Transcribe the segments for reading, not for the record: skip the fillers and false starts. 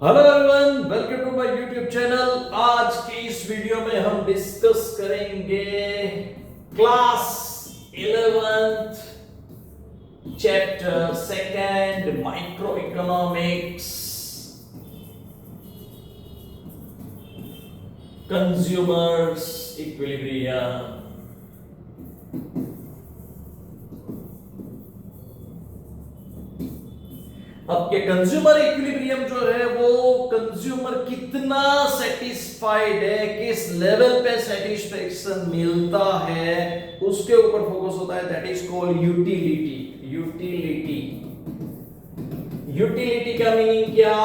Hello everyone, welcome to my YouTube channel. आज की इस वीडियो में हम डिस्कस करेंगे class 11th chapter second micro economics consumers equilibrium. अब के कंज्यूमर इक्विलिब्रियम जो है वो कंज्यूमर कितना सेटिस्फाइड है, किस लेवल पे सेटिस्फेक्शन मिलता है, उसके ऊपर फोकस होता है। That is called utility. Utility का मीनिंग क्या?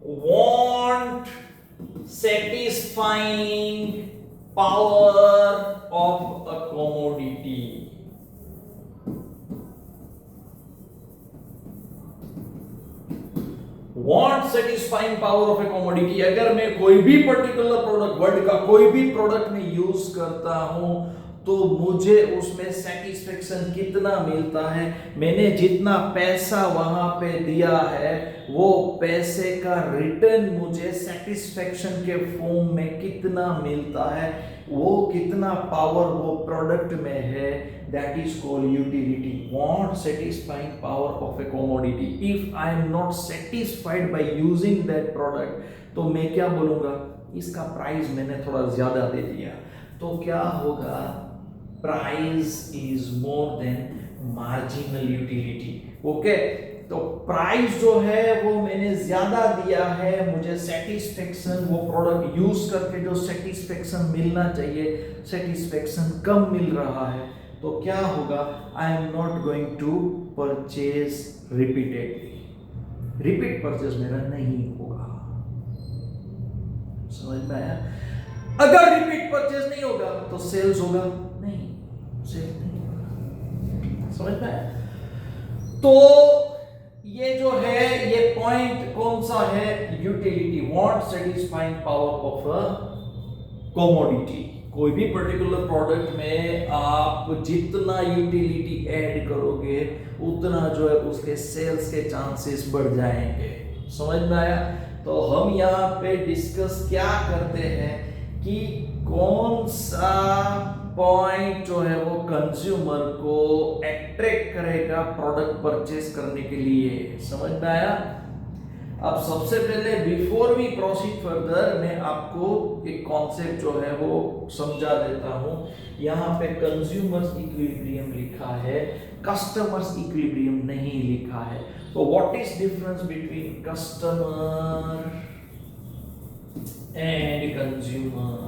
Want satisfying power of a commodity. Want satisfying power of A commodity. अगर मैं कोई भी पर्टिकुलर प्रोडक्ट, वर्ल्ड का कोई भी प्रोडक्ट में यूज करता हूं तो मुझे उसमें सेटिस्फेक्शन कितना मिलता है, मैंने जितना पैसा वहां पे दिया है वो पैसे का रिटर्न मुझे सेटिस्फेक्शन के फॉर्म में कितना मिलता है, वो कितना पावर वो प्रोडक्ट में है, that is called utility. Want satisfying power of A commodity. If I am not satisfied by using that product तो मैं क्या बोलूंगा, इसका प्राइस मैंने थोड़ा ज्यादा दे दिया, तो क्या होगा, price is more then marginal utility. Okay, तो प्राइस जो है वो मैंने ज्यादा दिया है, मुझे सेटिस्फेक्शन वो प्रोडक्ट यूज करके जो सेटिस्फेक्शन मिलना चाहिए, सेटिस्फेक्शन कम मिल रहा है, तो क्या होगा, I am not going to purchase repeatedly. Repeat purchase मेरा नहीं होगा। समझ में आया? अगर रिपीट परचेज नहीं होगा तो सेल्स होगा नहीं, सेल नहीं होगा। समझ में आया? तो ये जो है, ये पॉइंट कौन सा है? Utility. Want satisfying power of a commodity. कोई भी पर्टिकुलर प्रोडक्ट में आप जितना यूटिलिटी ऐड करोगे उतना जो है उसके सेल्स के चांसेस बढ़ जाएंगे। समझ में आया? तो हम यहाँ पे डिस्कस क्या करते हैं कि कौन सा पॉइंट जो है वो कंज्यूमर को अट्रैक्ट करेगा प्रोडक्ट परचेस करने के लिए। समझ में आया? अब सबसे पहले बिफोर वी प्रोसीड फर्दर मैं आपको एक कॉन्सेप्ट जो है वो समझा देता हूं। यहाँ पे कंज्यूमर्स इक्विलिब्रियम लिखा है, कस्टमर्स इक्विलिब्रियम नहीं लिखा है। तो what is difference between customer and consumer?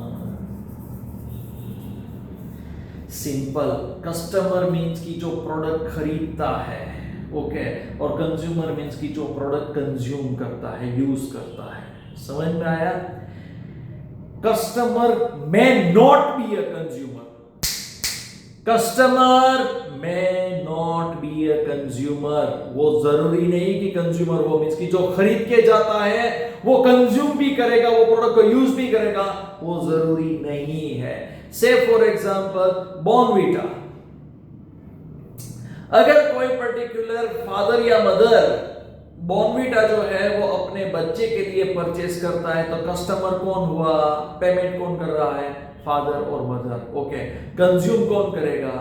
Simple. Customer means की जो प्रोडक्ट खरीदता है, ओके, और कंज्यूमर मीन्स की जो प्रोडक्ट कंज्यूम करता है, यूज करता है। समझ में आया? Customer may not be a consumer. Customer may not be a consumer. वो जरूरी नहीं कि कंज्यूमर हो, मीन्स की जो खरीद के जाता है वो कंज्यूम भी करेगा, वो प्रोडक्ट को यूज भी करेगा, वो जरूरी नहीं है। से फॉर एग्जांपल बॉर्नवीटा। अगर कोई पर्टिकुलर फादर या मदर बॉर्नवीटा जो है वो अपने बच्चे के लिए परचेस करता है, तो कस्टमर कौन हुआ? पेमेंट कौन कर रहा है? फादर और मदर। ओके, कंज्यूम कौन करेगा?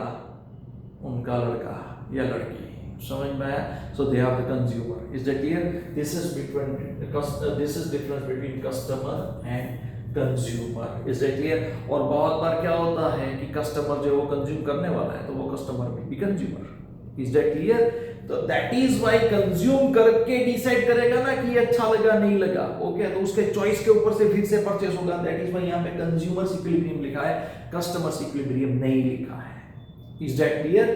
उनका लड़का या लड़की। समझ में आया? So they are the consumer. Is that clear? This is difference between customer and consumer. Is that clear? और बहुत बार क्या होता है कि कस्टमर जो वो कंज्यूम करने वाला है तो वो कस्टमर भी कंज्यूमर। Is that clear? तो दैट इज व्हाई कंज्यूम करके डिसाइड करेगा ना कि अच्छा लगा नहीं लगा, ओके, तो उसके चॉइस के ऊपर से फिर से परचेस होगा। दैट इज व्हाई यहाँ पे कंज्यूमर्स इक्विलिब्रियम लिखा है, कस्टमर्स इक्विलिब्रियम नहीं लिखा है। Is that clear?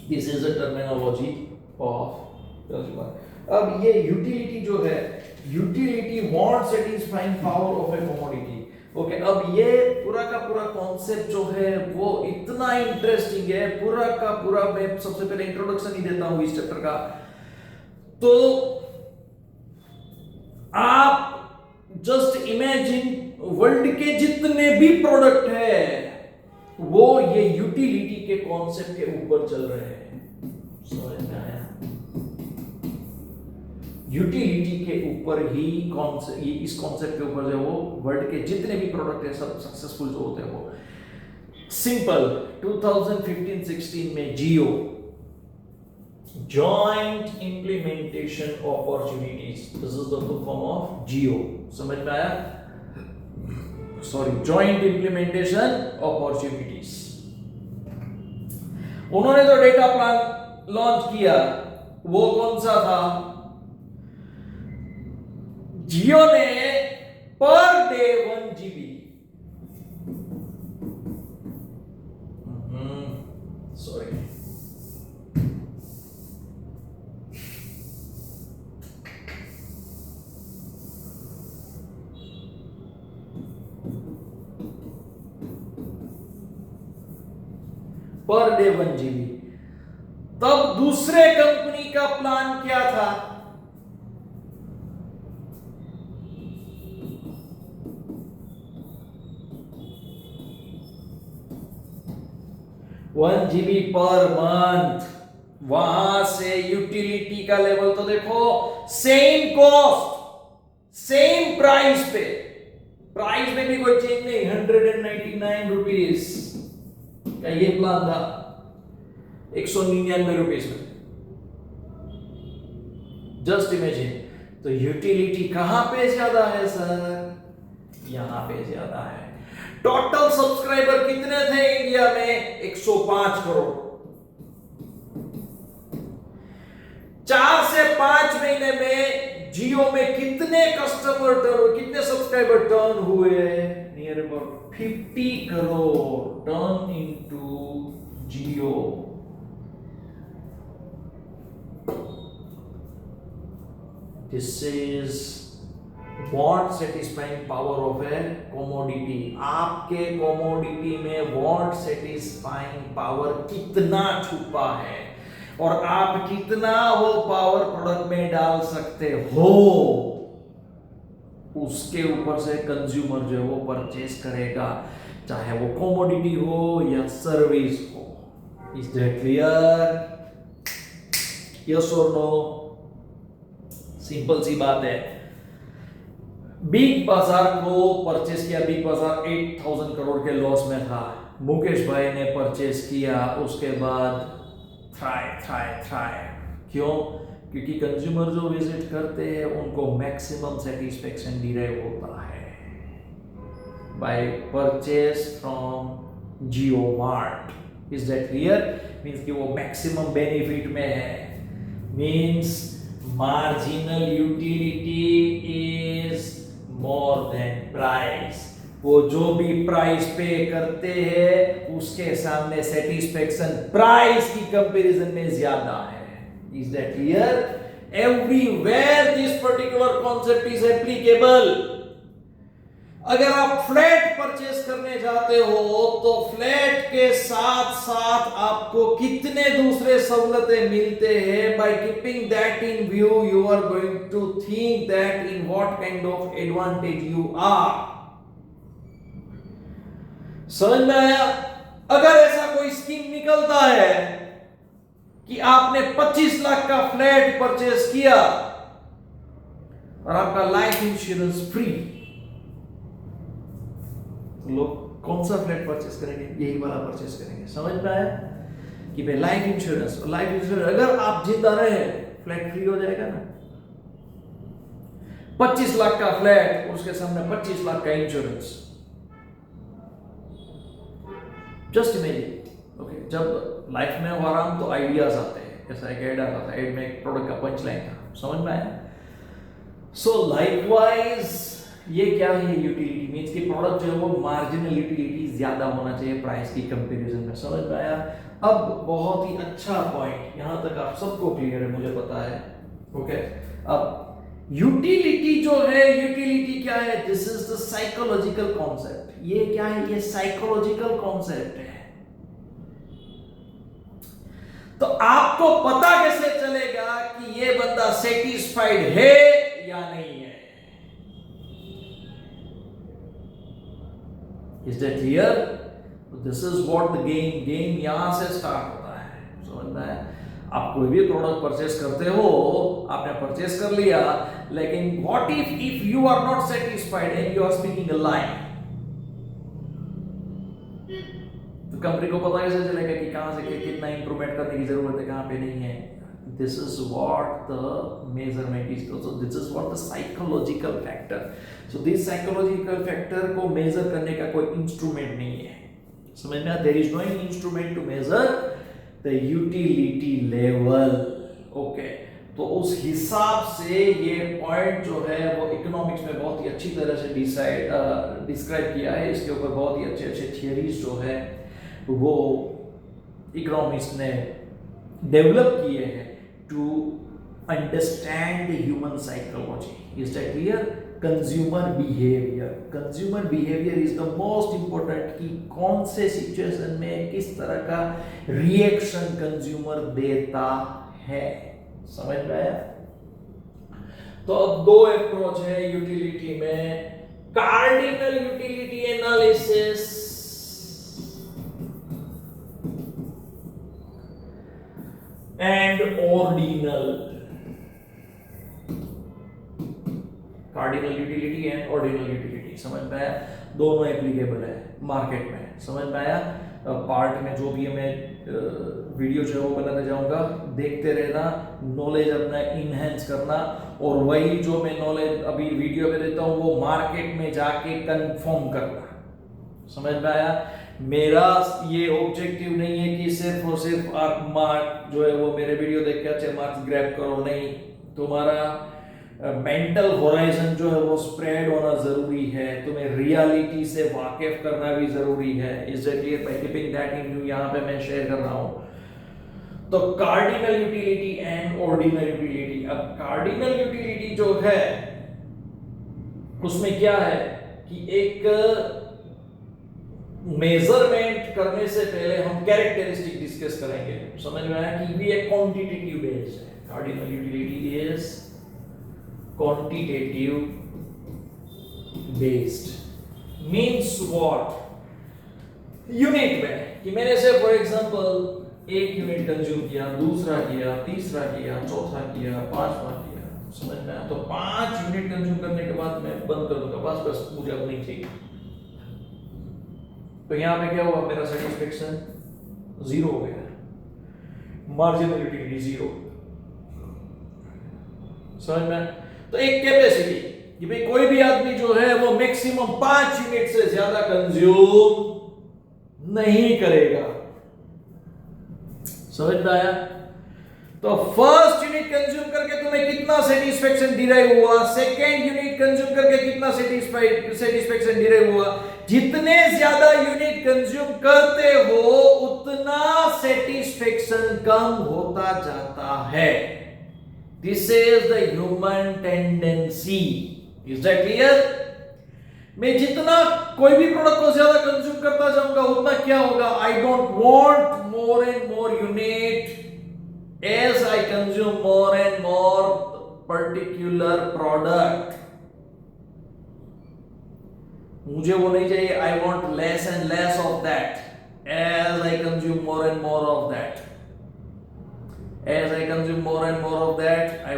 This is the terminology of consumer. अब ये यूटिलिटी जो है, utility want satisfying power of A commodity. Okay, अब ये पूरा का पूरा कॉन्सेप्ट जो है वो इतना इंटरेस्टिंग है, पूरा का पूरा मैं सबसे पहले इंट्रोडक्शन ही देता हूं इस चैप्टर का। तो आप जस्ट इमेजिन, वर्ल्ड के जितने भी प्रोडक्ट है वो ये यूटिलिटी के कॉन्सेप्ट के ऊपर चल रहे हैं। समझ में आया? यूटिलिटी के ऊपर ही इस कॉन्सेप्ट के ऊपर जो वो वर्ल्ड के जितने भी प्रोडक्ट है सब सक्सेसफुल जो होते हैं वो सिंपल 2015-16 में Jio joint implementation opportunities, this is the full form of Jio, समझ में आया? Sorry, joint implementation opportunities. उन्होंने जो डेटा प्लान लॉन्च किया वो कौन सा था? जियो ने per day 1 GB, sorry, per day 1 GB। तब दूसरे कंपनी का प्लान क्या था? 1 GB पर मंथ। वहां से यूटिलिटी का लेवल तो देखो, सेम कॉस्ट सेम प्राइस पे, प्राइस में भी कोई चेंज नहीं, 199 रुपीज का ये प्लान था 199 रुपीज में। जस्ट इमेजिन, तो यूटिलिटी कहां पे ज्यादा है सर? यहां पे ज्यादा है। टोटल सब्सक्राइबर कितने थे इंडिया में? 105 करोड़। 4 से 5 महीने में जियो में कितने कितने सब्सक्राइबर टर्न हुए? Near about 50 crore turn into Jio. This is what satisfying power of A commodity. आपके कमोडिटी में वॉट सेटिस्फाइंग पावर कितना छुपा है और आप कितना वो पावर प्रोडक्ट में डाल सकते हो, उसके ऊपर से कंज्यूमर जो है वो परचेस करेगा, चाहे वो कमोडिटी हो या सर्विस हो। Is that clear? यस और नो? सिंपल सी बात है। बिग बाजार को परचेस किया, बिग बाजार 8000 करोड़ के लॉस में था, मुकेश भाई ने परचेस किया, उसके बाद थ्राई। क्यों? क्योंकि कंज्यूमर जो विजिट करते हैं उनको मैक्सिमम सेटिस्फेक्शन डिराइव होता है by purchase from Jio Mart. Is that clear? Means कि वो मैक्सिमम बेनिफिट में है, means marginal utility is more than price. वो जो भी प्राइस पे करते हैं उसके सामने सेटिस्फेक्शन प्राइस की कंपैरिजन में ज्यादा है। Is that clear? Everywhere this particular concept is applicable. अगर आप फ्लैट परचेस करने जाते हो तो फ्लैट के साथ साथ आपको कितने दूसरे सहूलतें मिलते हैं, by keeping that in view you are going to think that in what kind of advantage you are. समझ में आया? अगर ऐसा कोई स्कीम निकलता है कि आपने 25 लाख का फ्लैट परचेस किया और आपका लाइफ इंश्योरेंस फ्री, लोग कौन सा फ्लैट परचेस करेंगे? यही वाला परचेस करेंगे। समझ में आया कि भाई लाइफ इंश्योरेंस अगर आप जिंदा रहे फ्लैट फ्री हो जाएगा ना। 25 लाख का फ्लैट और उसके सामने 25 लाख का इंश्योरेंस। Just imagine. ओके, जब लाइफ में हो आराम तो आइडियाज आते हैं। जैसा एक ऐड आता था, ऐड में एक प्रोडक्ट का पंच लाइन था, समझ में आया? सो लाइकवाइज ये क्या है? यूटिलिटी मींस कि प्रोडक्ट जो है वो मार्जिनल यूटिलिटी ज्यादा होना चाहिए प्राइस की कंपैरिजन में। समझ में आया? अब बहुत ही अच्छा पॉइंट, यहां तक आप सबको क्लियर है मुझे पता है। ओके, अब यूटिलिटी जो है, यूटिलिटी क्या है? This is the psychological concept. ये क्या है? ये साइकोलॉजिकल कॉन्सेप्ट है। तो आपको पता कैसे चलेगा कि ये बंदा सेटिस्फाइड है या नहीं है? Is that clear? This is what the game यहां से स्टार्ट होता है। समझ में? आप कोई भी प्रोडक्ट परचेस करते हो, आपने परचेस कर लिया, लेकिन what if you are not satisfied and you are speaking a lie, तो कंपनी को पता कैसे चलेगा कि कहां से कितना इंप्रूवमेंट करने की जरूरत है, कहां पे नहीं है. This is what the measurement is. So this is what the psychological factor. So this psychological factor को measure करने का कोई instrument नहीं है. समझ में? There is no instrument to measure the utility level. Okay. तो उस हिसाब से ये पॉइंट जो है वो इकोनॉमिक्स में बहुत ही अच्छी तरह से डिस्क्राइब किया है. इसके ऊपर बहुत ही अच्छे अच्छे थियरीज जो है वो इकोनॉमिक्स ने डेवलप किए हैं to understand the human psychology. Is that clear? Consumer behavior. Consumer behavior is the most important कि कौन से सिचुएशन में किस तरह का रिएक्शन कंज्यूमर देता है. समझ में आया? तो अब दो अप्रोच है यूटिलिटी में. Cardinal utility analysis and ordinal. Cardinal utility and ordinal utility. समझ में आया? दोनों एप्लीकेबल है मार्केट में. समझ में आया? पार्ट में जो भी मैं वीडियो जो है वो बनाते जाऊंगा, देखते रहना, नॉलेज अपना इनहेंस करना, और वही जो मैं नॉलेज अभी वीडियो में देता हूँ वो मार्केट में जाके कंफर्म करना. समझ में आया? मेरा ये ऑब्जेक्टिव नहीं है कि सिर्फ और सिर्फ आप मार्क जो है वो मेरे वीडियो देख के अच्छे मार्क्स ग्रैब करो. नहीं, तुम्हारा मेंटल होराइजन जो है वो स्प्रेड होना जरूरी है. तुम्हें रियलिटी से वाकिफ करना भी जरूरी है. Is that clear? Bye keeping that in view यहाँ पे मैं शेयर कर रहा हूँ. तो cardinal utility and ordinal utility. अब कार्डिनल यूटिलिटी जो है उसमें क्या है कि एक मेजरमेंट करने से पहले हम कैरेक्टरिस्टिक डिस्कस करेंगे. समझ में आया कि ये क्वांटिटेटिव बेस्ड है. Cardinal utility is quantitative based. Means what? Unit में कि मैंने से फॉर एग्जांपल एक यूनिट कंज्यूम किया, दूसरा किया, तीसरा किया, चौथा किया, पांचवा किया. समझ में आया? तो 5 यूनिट कंज्यूम करने के बाद मैं बंद कर दूंगा. बस मुझे अब नहीं चाहिए. तो यहां पे क्या हुआ? मेरा सेटिस्फेक्शन 0 हो गया. Marginal utility 0. समझ में? तो एक कैपेसिटी कि भाई कोई भी आदमी जो है वो मैक्सिमम 5 यूनिट से ज्यादा कंज्यूम नहीं करेगा. समझ में आया? तो फर्स्ट यूनिट कंज्यूम करके तुम्हें कितना सेटिस्फेक्शन डिराइव हुआ, सेकेंड यूनिट कंज्यूम करके कितना सेटिस्फेक्शन डिराइव हुआ. जितने ज्यादा यूनिट कंज्यूम करते हो उतना सेटिस्फेक्शन कम होता जाता है. This is the human tendency. Is that clear? मैं जितना कोई भी प्रोडक्ट को ज्यादा कंज्यूम करता जाऊंगा उतना क्या होगा? I don't want more and more unit. As I consume more and more particular product, मुझे वो नहीं चाहिए. I want less and less of that. As I consume more and more of that, as I consume more and more of that, I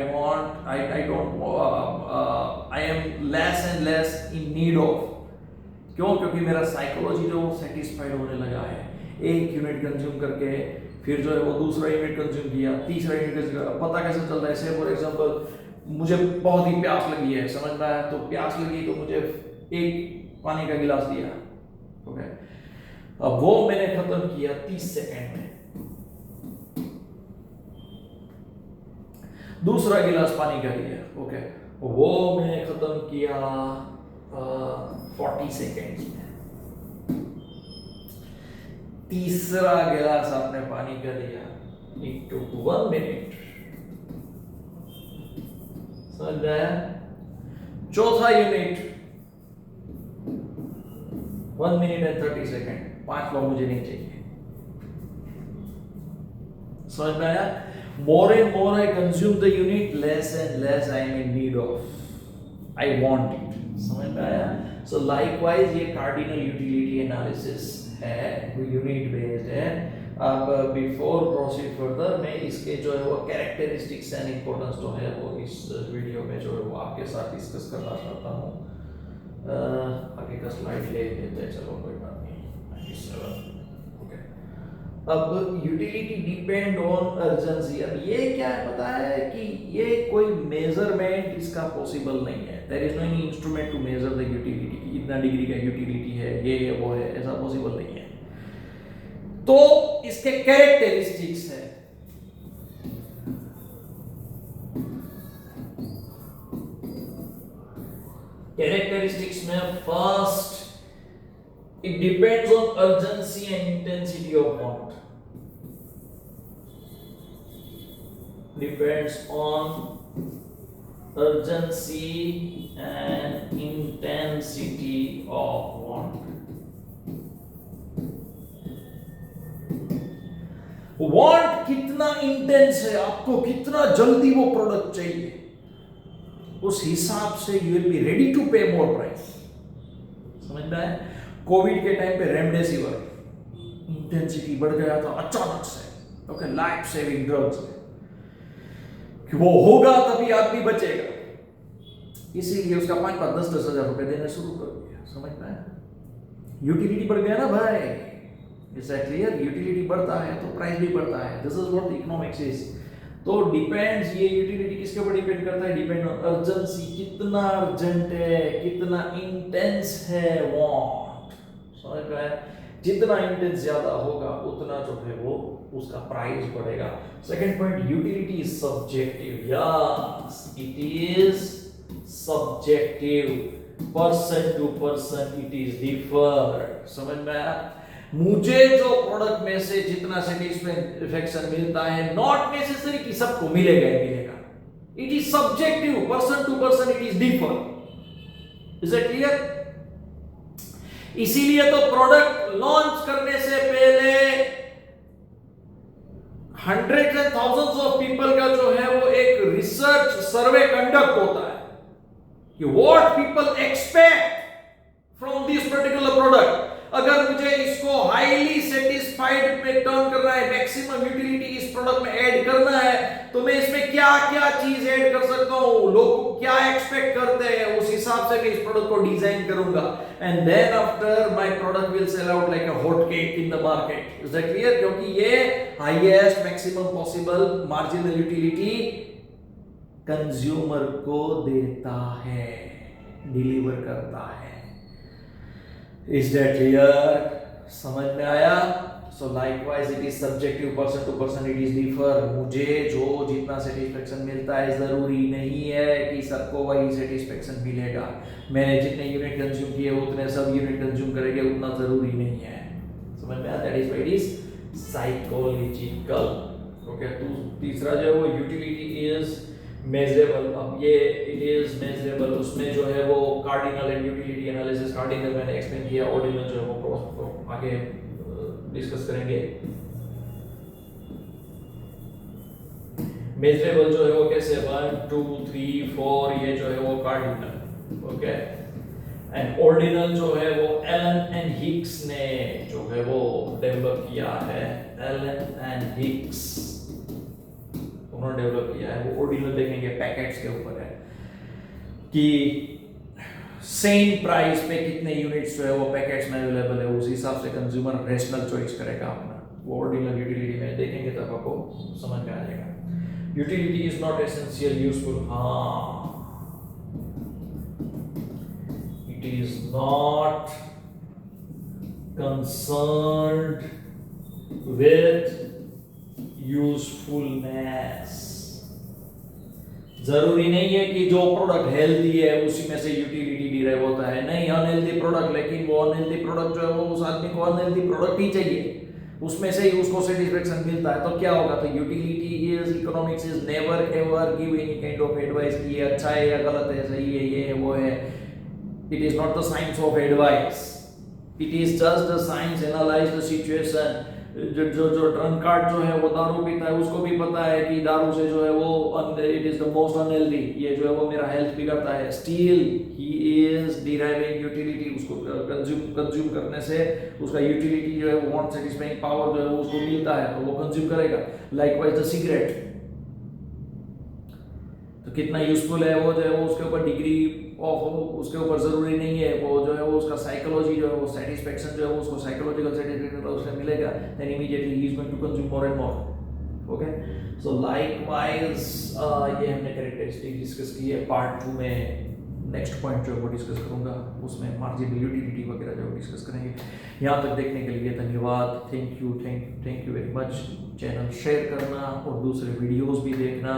am less and less in need of. क्यों? क्योंकि मेरा psychology जो satisfied होने लगा है. एक unit consume करके फिर जो है वो दूसरा यूनिट कंज्यूम किया, तीसरा यूनिट कंज्यूम किया. पता कैसे चलता है? से फॉर एग्जांपल मुझे बहुत ही प्यास लगी है. समझ में आया? तो प्यास लगी तो मुझे एक पानी का गिलास दिया. ओके, अब वो मैंने खत्म किया 30 सेकंड में. दूसरा गिलास पानी का दिया. ओके, वो मैंने खत्म किया 40 सेकंड में. तीसरा गिलास आपने पानी का दिया, इट टुक 1 मिनट. समझ में आया? चौथा यूनिट 1 मिनट एंड 30 सेकंड. 5 बार मुझे नहीं चाहिए. समझ में आया? मोर and more I consume the unit, less and less I am in need of. I want it. समझ में आया? सो लाइकवाइज ये कार्डिनल यूटिलिटी एनालिसिस है, यूनिट बेस्ड है. अब बिफोर प्रोसीड फर्दर मैं इसके जो है वो कैरेक्टरिस्टिक्स एंड इम्पोर्टेंस जो है वो इस वीडियो में जो है वो आपके साथ डिस्कस करना चाहता हूँ। आगे का स्लाइड ले लेते हैं, चलो कोई बात नहीं। 97 ओके। अब यूटिलिटी डिपेंड ऑन अर्जेंसी। अब ये क्या है पता है कि ये कोई मेजरमेंट इसका पॉसिबल नहीं है। There is no any instrument to measure the utility, इतना डिग्री का यूटिलिटी है, ये है वो है, ऐसा पॉसिबल नहीं है। तो इसके कैरेक्टरिस्टिक्स है। कैरेक्टरिस्टिक्स में first, it depends on urgency and intensity of want. Depends on urgency and intensity of want. Want कितना इंटेंस है, आपको कितना जल्दी वो प्रोडक्ट चाहिए, उस हिसाब से you will be ready to pay more price. समझ में आया? कोविड के टाइम पे रेमडेसिविर इंटेंसिटी बढ़ गया था अचानक से, ओके, लाइफ सेविंग ड्रग्स कि वो होगा तभी आदमी बचेगा, इसीलिए उसका 5-10 हजार रुपए देना शुरू कर दिया। समझ में आया? यूटिलिटी बढ़ गया ना भाई, इज दैट क्लियर? यूटिलिटी बढ़ता है तो प्राइस भी बढ़ता है। This is what economics is. तो डिपेंड्स, ये यूटिलिटी किसके ऊपर डिपेंड करता है? डिपेंड ऑन अर्जेंसी, कितना अर्जेंट है, कितना इंटेंस है वांट। समझ में आया? जितना इंटेंस ज्यादा होगा उतना जो है वो उसका प्राइस बढ़ेगा। Second point, utility is subjective. Yes, it is subjective, person to person it is differ. समझ में आया? मुझे जो प्रोडक्ट में से जितना सेटिस्फैक्शन मिलता है, नॉट नेसेसरी कि सबको मिलेगा ही मिलेगा। It is subjective, person to person it is differ. Is it clear? इसीलिए तो प्रोडक्ट लॉन्च करने से पहले hundreds and thousands of people का जो है वो एक रिसर्च सर्वे कंडक्ट होता है कि what people expect from this particular product. अगर मुझे इसको हाईली सेटिस्फाइड में टर्न करना है, मैक्सिमम यूटिलिटी इस प्रोडक्ट में ऐड करना है, तो मैं इसमें क्या क्या चीज ऐड कर सकता हूं, लोग क्या एक्सपेक्ट करते हैं, उस हिसाब से मैं इस प्रोडक्ट को डिजाइन करूंगा। And then after my product will sell out like a hot cake in the market. Is that clear? क्योंकि ये highest maximum possible marginal utility consumer को देता है, डिलीवर करता है। Is that clear? समझ में आया? So likewise it is subjective, person to person it is differ. मुझे जो जितना सेटिस्फैक्शन मिलता है जरूरी नहीं है कि सबको वही सेटिस्फैक्शन मिलेगा। मैंने जितने यूनिट कंज्यूम किए उतने सब यूनिट कंज्यूम करेंगे, उतना जरूरी नहीं है। समझ में आया? That is why it is psychological. Okay. तीसरा जो है वो यूटिलिटी इज मेजरेबल। अब ये इट इज मेजरेबल, उसमें जो है वो cardinal and utility analysis, cardinal मैंने एक्सप्लेन किया, ऑर्डिनल जो है वो आगे डिस्कस करेंगे। मेजरेबल जो है वो कैसे 1 2 3 4 ये जो है वो कार्डिनल, ओके। एंड ऑर्डिनल जो है वो एलन एंड हिक्स ने जो है वो डेवलप किया है। एलन एंड हिक्स उन्होंने डेवलप किया है। वो ऑर्डिनल देखेंगे, पैकेट्स के ऊपर है कि सेम प्राइस पे कितने यूनिट्स जो है वो पैकेट्स में अवेलेबल है, उस हिसाब से कंज्यूमर रेशनल चॉइस करेगा अपना। वो ऑर्डिनल यूटिलिटी में देखेंगे तब आपको समझ में आ जाएगा। Utility is not essential useful. हाँ, it is not concerned with usefulness. जरूरी नहीं है कि जो प्रोडक्ट हेल्दी है उसी में से यूटिलिटी डिराइव होता है। नहीं, अनहेल्दी प्रोडक्ट, लेकिन वो अनहेल्दी प्रोडक्ट जो है वो उस आदमी को अनहेल्दी प्रोडक्ट ही चाहिए, उसमें से ही उसको सेटिस्फैक्शन मिलता है। तो क्या होगा? तो utility is, economics is never ever give any kind of advice कि ये अच्छा है या गलत है, सही है, ये है वो है। It is not the science of advice, it is just the science analyse the situation जो ड्रंकार्ड जो है वो दारू पीता है, उसको भी पता है कि दारू से जो है वो it is the most unhealthy, ये जो है वो मेरा हेल्थ बिगड़ता है। Still he is deriving utility, उसको कंज्यूम करने से उसका यूटिलिटी जो है वो वांट सेटिस्फाइंग पावर जो है वो उसको मिलता है तो वो कंज्यूम करेगा। लाइकवाइज द सिगरेट, तो कितना यूजफुल है वो जो है वो उसके ऊपर डिग्री ऑफ उसके ऊपर जरूरी नहीं है, वो जो है वो उसका साइकोलॉजी जो है वो सेटिस्फेक्शन जो है वो उसको साइकोलॉजिकल सेटिस्फेक्शन उससे मिलेगा, देन इमीडिएटली ही is going to consume more and more. Okay, so likewise ये हमने कैरेक्टरिस्टिक डिस्कस की है। पार्ट 2 में नेक्स्ट पॉइंट जो है वो डिस्कस करूंगा, उसमें मार्जिनल यूटिलिटी वगैरह जो डिस्कस करेंगे। यहाँ तक देखने के लिए धन्यवाद, thank you very much. Channel share करना और दूसरे वीडियोस भी देखना।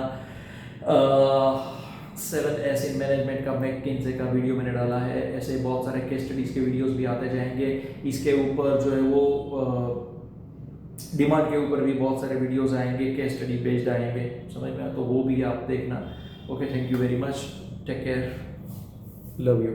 7S इन मैनेजमेंट का मैकिन्से का वीडियो मैंने डाला है, ऐसे बहुत सारे केस स्टडीज के वीडियोस भी आते जाएंगे। इसके ऊपर जो है वो डिमांड के ऊपर भी बहुत सारे वीडियोस आएंगे, केस स्टडी बेस्ड आएंगे, समझ में, तो वो भी आप देखना। Okay, thank you very much, take care, love you.